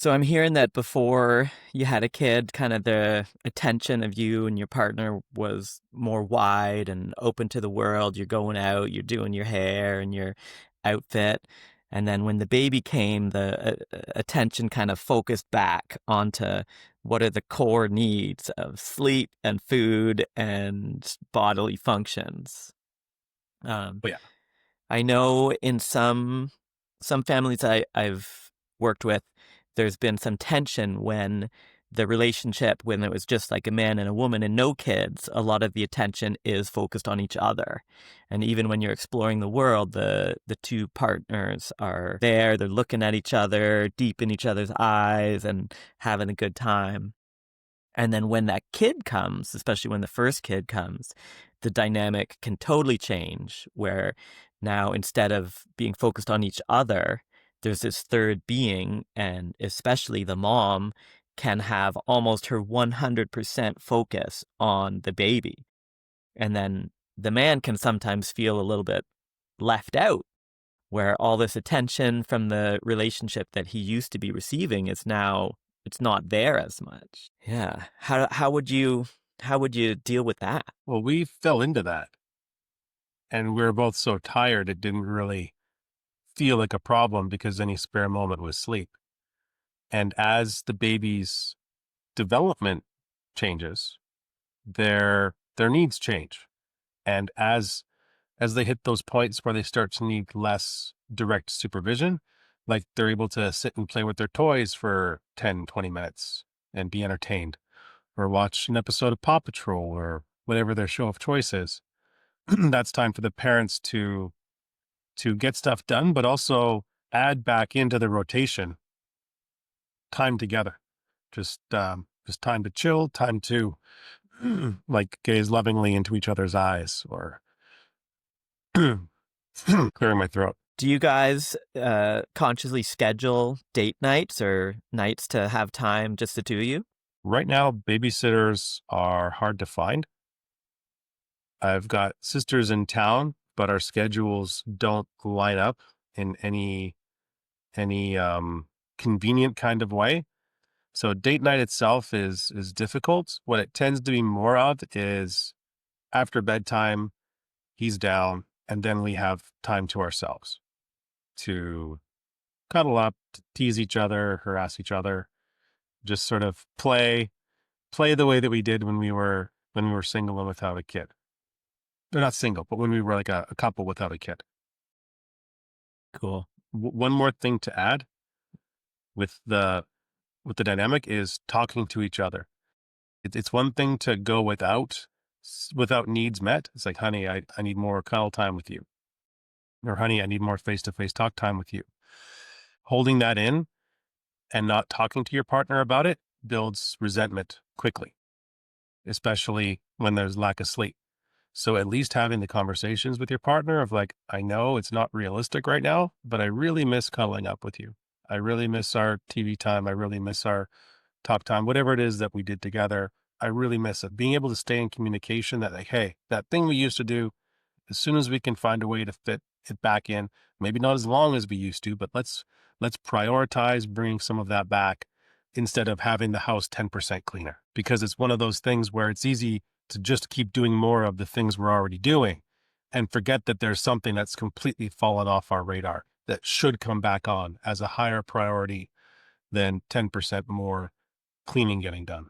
So I'm hearing that before you had a kid, kind of the attention of you and your partner was more wide and open to the world. You're going out, you're doing your hair and your outfit. And then when the baby came, the attention kind of focused back onto what are the core needs of sleep and food and bodily functions. Um, Oh yeah. I know in some families I've worked with, there's been some tension when the relationship, when it was just like a man and a woman and no kids, a lot of the attention is focused on each other. And even when you're exploring the world, the two partners are there, they're looking at each other, deep in each other's eyes and having a good time. And then when that kid comes, especially when the first kid comes, the dynamic can totally change where now instead of being focused on each other, there's this third being, and especially the mom can have almost her 100% focus on the baby. And then the man can sometimes feel a little bit left out, where all this attention from the relationship that he used to be receiving is now it's not there as much. Yeah. How would you deal with that? Well, we fell into that and we were both so tired it didn't really feel like a problem because any spare moment was sleep. And as the baby's development changes, their needs change. And as they hit those points where they start to need less direct supervision, like they're able to sit and play with their toys for 10, 20 minutes and be entertained, or watch an episode of Paw Patrol or whatever their show of choice is. That's time for the parents to get stuff done, but also add back into the rotation time together. Just time to chill, time to like gaze lovingly into each other's eyes, or clearing my throat. Do you guys consciously schedule date nights or nights to have time just the two of you? Right now, babysitters are hard to find. I've got sisters in town, but our schedules don't line up in any convenient kind of way. So date night itself is difficult. What it tends to be more of is after bedtime, he's down, and then we have time to ourselves to cuddle up, to tease each other, harass each other, just sort of play the way that we did when we were single and without a kid. They're not single, but when we were like a couple without a kid. Cool. One more thing to add with the dynamic is talking to each other. It's one thing to go without needs met. It's like, honey, I need more cuddle time with you. Or honey, I need more face-to-face talk time with you. Holding that in and not talking to your partner about it builds resentment quickly, especially when there's lack of sleep. So at least having the conversations with your partner of like, I know it's not realistic right now, but I really miss cuddling up with you. I really miss our TV time. I really miss our talk time, whatever it is that we did together. I really miss it. Being able to stay in communication that like, hey, that thing we used to do, as soon as we can find a way to fit it back in, maybe not as long as we used to, but let's prioritize bringing some of that back instead of having the house 10% cleaner, because it's one of those things where it's easy to just keep doing more of the things we're already doing and forget that there's something that's completely fallen off our radar that should come back on as a higher priority than 10% more cleaning getting done.